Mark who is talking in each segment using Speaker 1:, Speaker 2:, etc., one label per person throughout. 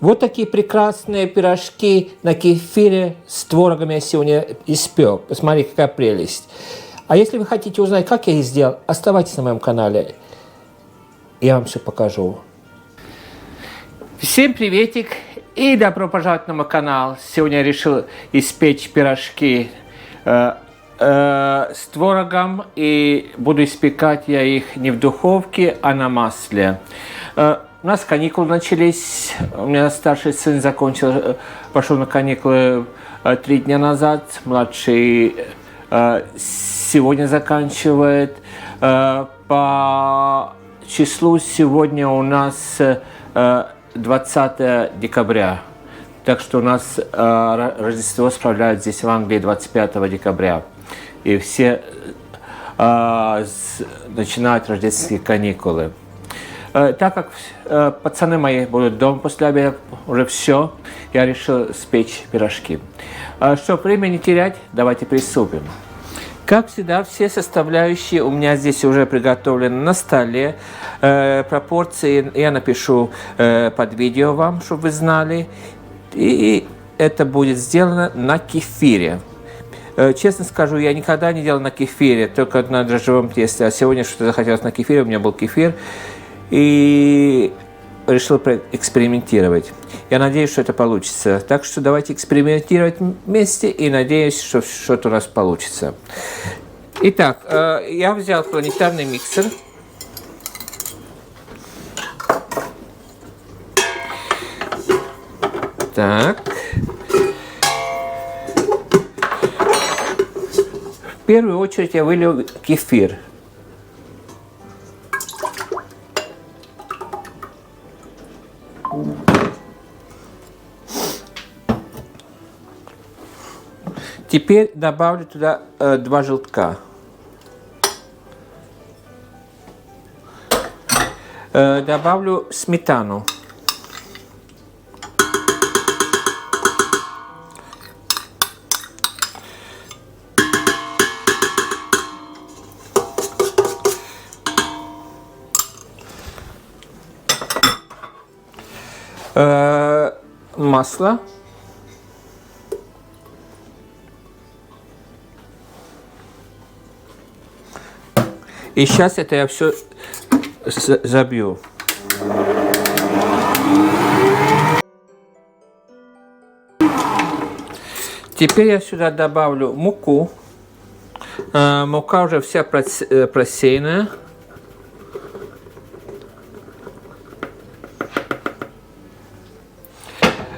Speaker 1: Вот такие прекрасные пирожки на кефире с творогом я сегодня испек. Посмотри, какая прелесть. А если вы хотите узнать, как я их сделал, оставайтесь на моем канале. Я вам все покажу. Всем приветик и добро пожаловать на мой канал. Сегодня я решил испечь пирожки с творогом. И буду испекать я их не в духовке, а на масле. У нас каникулы начались. У меня старший сын пошел на каникулы 3 дня назад. Младший сегодня заканчивает. По числу сегодня у нас 20 декабря. Так что у нас Рождество справляют здесь в Англии 25 декабря. И все начинают рождественские каникулы. Так как пацаны мои будут дома после обеда, уже все, я решил спечь пирожки. Чтобы время не терять, давайте приступим. Как всегда, все составляющие у меня здесь уже приготовлены на столе. Пропорции я напишу под видео вам, чтобы вы знали. И это будет сделано на кефире. Честно скажу, я никогда не делал на кефире, только на дрожжевом тесте. А сегодня что-то захотелось на кефире, у меня был кефир. И решил экспериментировать. Я надеюсь, что это получится. Так что давайте экспериментировать вместе и надеюсь, что что-то у нас получится. Итак, я взял планетарный миксер. Так. В первую очередь я вылил кефир. Теперь добавлю туда 2 желтка. Добавлю сметану. Масло. И сейчас это я все забью. Теперь я сюда добавлю муку. Мука уже вся просеянная.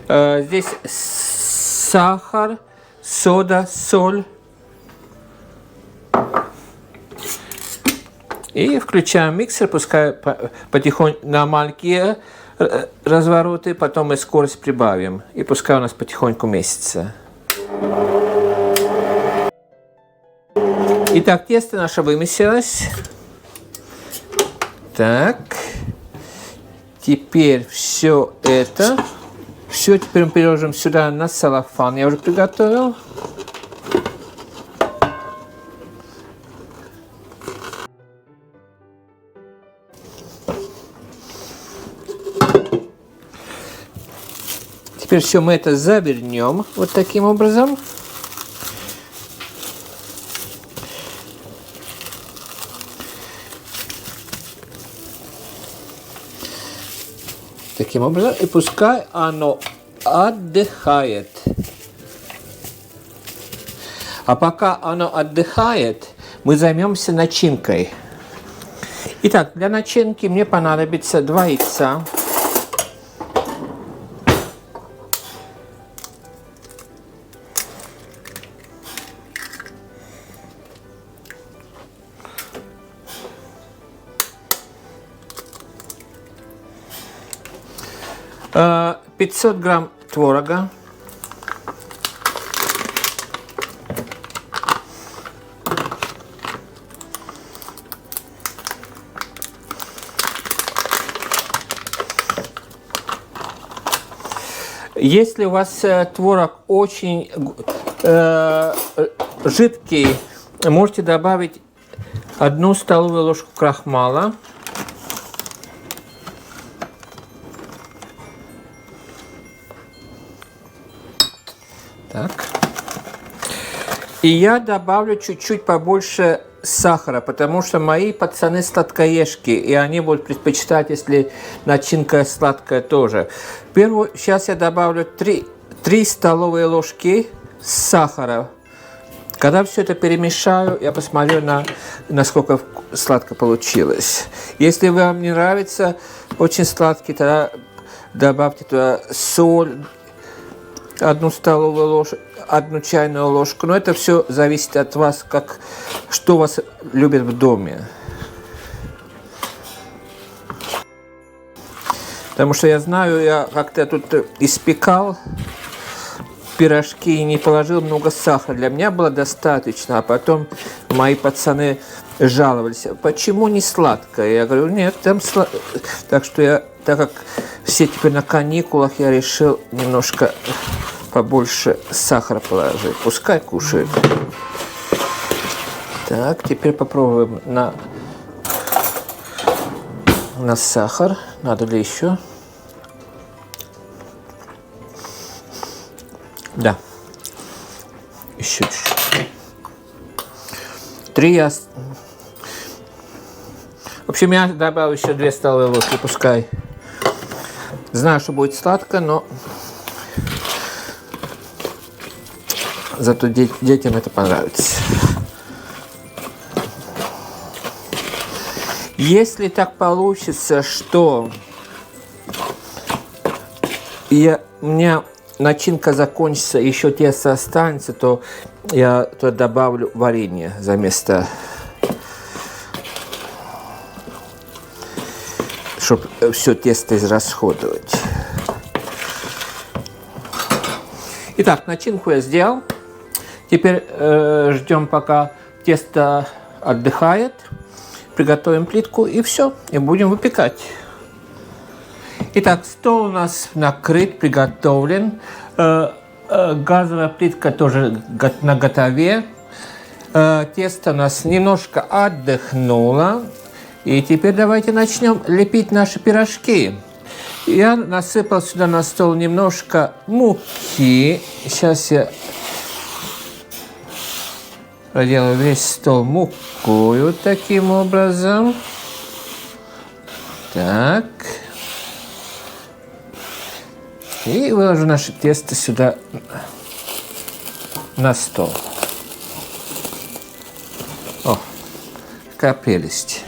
Speaker 1: Здесь сахар, сода, соль. И включаем миксер, пускай потихоньку на маленькие развороты, потом мы скорость прибавим. И пускай у нас потихоньку месится. Итак, тесто наше вымесилось. Так. Теперь все это. Все теперь мы переложим сюда на целлофан. Я уже приготовил. Теперь все мы это завернем вот таким образом. Таким образом. И пускай оно отдыхает. А пока оно отдыхает, мы займемся начинкой. Итак, для начинки мне понадобится 2 яйца. Э, 500 грамм творога. Если у вас творог очень жидкий, можете добавить 1 столовую ложку крахмала. Так. И я добавлю чуть-чуть побольше сахара, потому что мои пацаны сладкоежки, и они будут предпочитать, если начинка сладкая тоже. Сейчас я добавлю 3 столовые ложки сахара. Когда все это перемешаю, я посмотрю, насколько сладко получилось. Если вам не нравится очень сладкий, тогда добавьте туда соль, 1 столовую ложку, 1 чайную ложку. Но это все зависит от вас, что вас любят в доме. Потому что я знаю, я как-то тут испекал пирожки и не положил много сахара. Для меня было достаточно. А потом мои пацаны жаловались, почему не сладкое? Я говорю, нет, там сладкое. Так что так как все теперь на каникулах, я решил немножко побольше сахара положить. Пускай кушают. Так, теперь попробуем на сахар. Надо ли еще? Да. Еще чуть-чуть. 3 я... В общем, я добавил еще 2 столовые ложки, пускай. Знаю, что будет сладко, но зато детям это понравится. Если так получится, что у меня начинка закончится, еще тесто останется, то я туда добавлю варенье заместо, чтобы все тесто израсходовать. Итак, начинку я сделал. Теперь ждем, пока тесто отдыхает. Приготовим плитку и все, и будем выпекать. Итак, стол у нас накрыт, приготовлен. Газовая плитка тоже наготове. Тесто у нас немножко отдохнуло. И теперь давайте начнем лепить наши пирожки. Я насыпал сюда на стол немножко муки. Сейчас я проделаю весь стол мукою таким образом. Так. И выложу наше тесто сюда на стол. О, какая прелесть.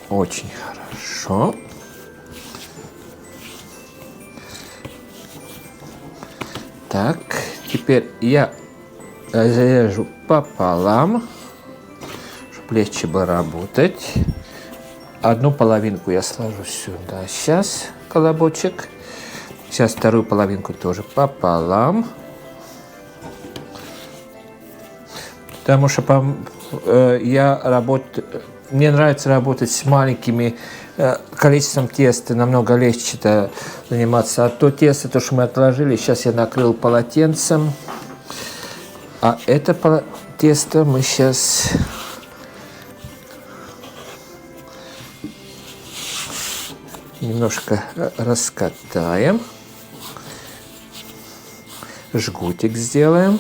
Speaker 1: Очень хорошо. Так, теперь я разрежу пополам, чтобы легче было работать. 1 половинку я сложу сюда сейчас, колобочек. Сейчас 2 половинку тоже пополам. Потому что мне нравится работать с маленькими количеством теста, намного легче заниматься. А то тесто, то, что мы отложили, сейчас я накрыл полотенцем. А это тесто мы сейчас немножко раскатаем. Жгутик сделаем.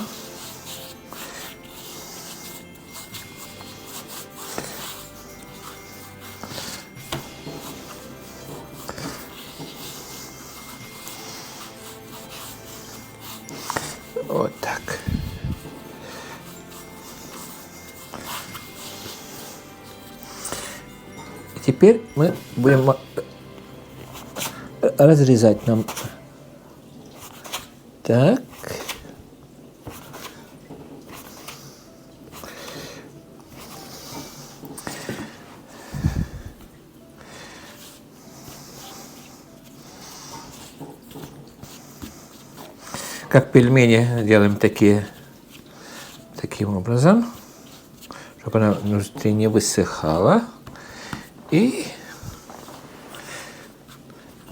Speaker 1: Вот так. И теперь мы будем разрезать нам. Так. Как пельмени делаем таким образом, чтобы она внутри не высыхала. И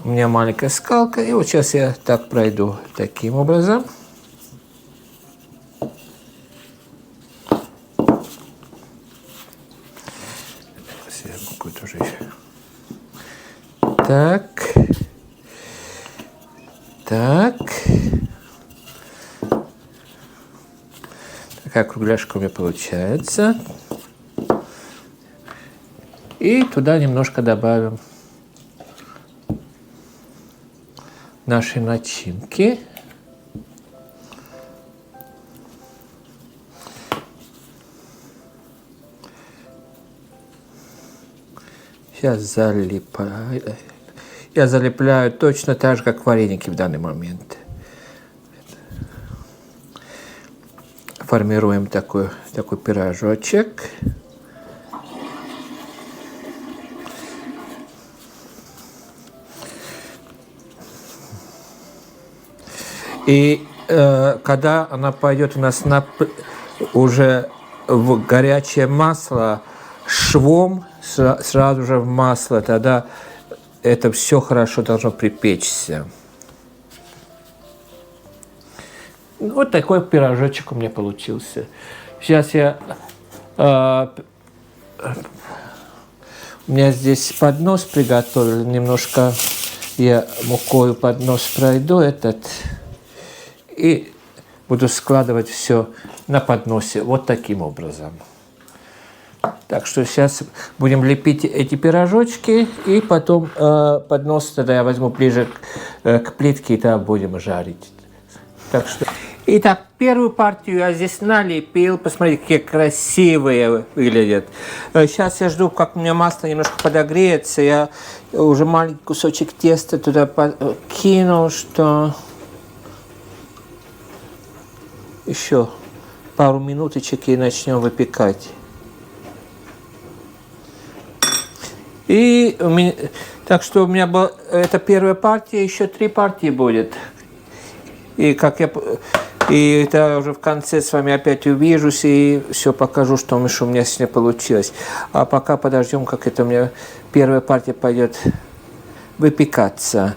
Speaker 1: у меня маленькая скалка, и вот сейчас я так пройду таким образом. Сейчас я тоже еще Так. Так. Такая кругляшка у меня получается. И туда немножко добавим нашей начинки. Сейчас залипаю. Я залепляю точно так же, как вареники в данный момент. Формируем такой пирожочек. И когда она пойдет у нас уже в горячее масло, швом сразу же в масло, тогда это все хорошо должно припечься. Вот такой пирожочек у меня получился. Сейчас у меня здесь поднос приготовлен. Немножко я мукою поднос пройду и буду складывать все на подносе вот таким образом. Так что сейчас будем лепить эти пирожочки, и потом поднос тогда я возьму ближе к плитке, и тогда будем жарить. Так что... Итак, первую партию я здесь налепил. Посмотрите, какие красивые выглядят. Сейчас я жду, как у меня масло немножко подогреется. Я уже маленький кусочек теста туда кинул, что еще пару минуточек и начнем выпекать. И так что у меня была это первая партия, еще 3 партии будет. И это уже в конце с вами опять увижусь и все покажу, что у меня сегодня получилось. А пока подождем, как это у меня первая партия пойдет выпекаться.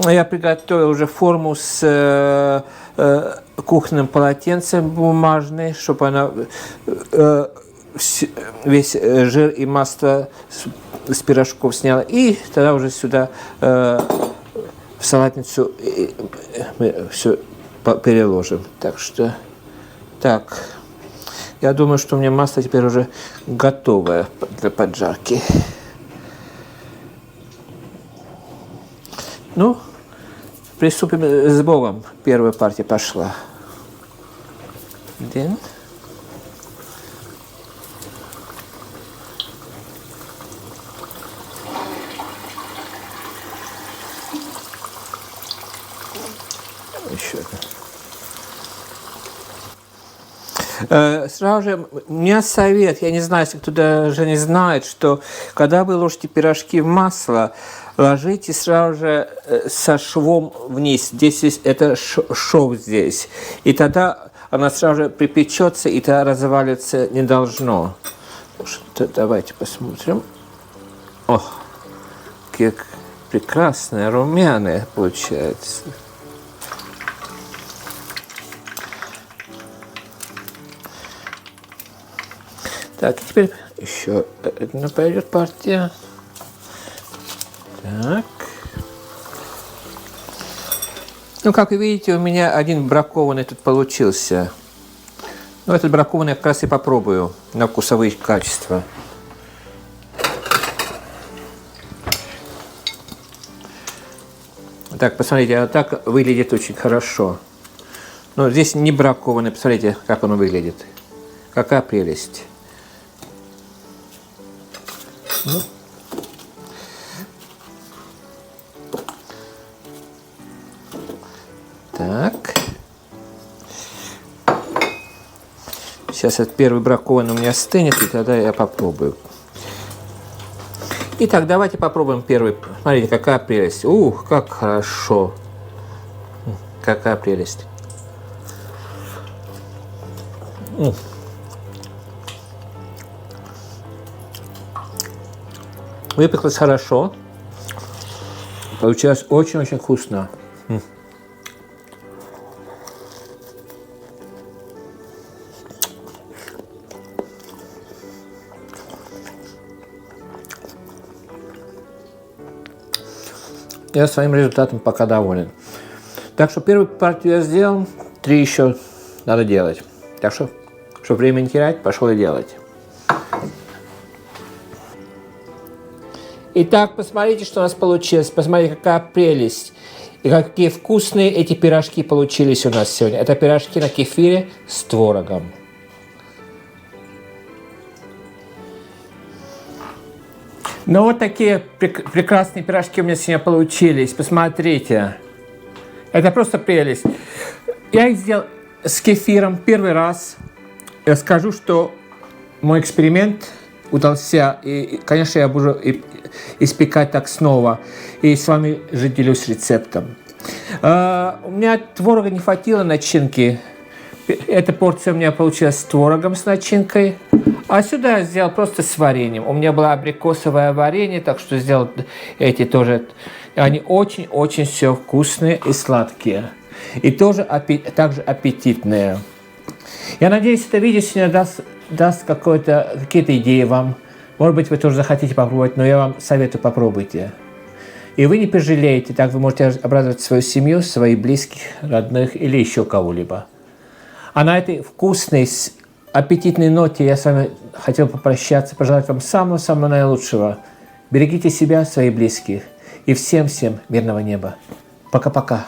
Speaker 1: Я приготовил уже форму с кухонным полотенцем бумажной, чтобы она весь жир и масло с пирожков сняла. И тогда уже сюда в салатницу мы все переложим. Так что, так, я думаю, что у меня масло теперь уже готовое для поджарки. Ну, приступим с Богом. Первая партия пошла. Один. Еще одна. Сразу же, у меня совет, я не знаю, если кто даже не знает, что когда вы ложите пирожки в масло, ложите сразу же со швом вниз. Здесь это шов здесь. И тогда она сразу же припечется, и тогда разваливаться не должно. Давайте посмотрим. О, как прекрасное, румяное получается. Так, теперь еще одна пойдет партия. Так. Ну, как вы видите, у меня один бракованный тут получился. Ну, этот бракованный я как раз и попробую на вкусовые качества. Так, посмотрите, а так выглядит очень хорошо. Но здесь не бракованный, посмотрите, как он выглядит. Какая прелесть. Ну. Так. Сейчас этот первый бракованный у меня стынет, и тогда я попробую. Итак, давайте попробуем первый. Смотрите, какая прелесть. Ух, как хорошо. Какая прелесть. Выпеклось хорошо. Получилось очень-очень вкусно. я своим результатом пока доволен. Так что первую партию я сделал, 3 еще надо делать. Так что, чтобы время не терять, пошел и делать. Итак, посмотрите, что у нас получилось. Посмотрите, какая прелесть. И какие вкусные эти пирожки получились у нас сегодня. Это пирожки на кефире с творогом. Ну вот такие прекрасные пирожки у меня сегодня получились. Посмотрите. Это просто прелесть. Я их сделал с кефиром первый раз. Я скажу, что мой эксперимент удался. И, конечно, я буду испекать так снова. И с вами же делюсь рецептом. У меня творога не хватило начинки. Эта порция у меня получилась с творогом, с начинкой. А сюда я сделал просто с вареньем. У меня было абрикосовое варенье, так что сделал эти тоже. Они очень-очень все вкусные и сладкие. И тоже также аппетитные. Я надеюсь, это видео сегодня даст какие-то идеи вам. Может быть, вы тоже захотите попробовать, но я вам советую, попробуйте. И вы не пожалеете, так вы можете обрадовать свою семью, своих близких, родных или еще кого-либо. А на этой вкусной, аппетитной ноте я с вами хотел попрощаться, пожелать вам самого-самого наилучшего. Берегите себя, своих близких. И всем-всем мирного неба. Пока-пока.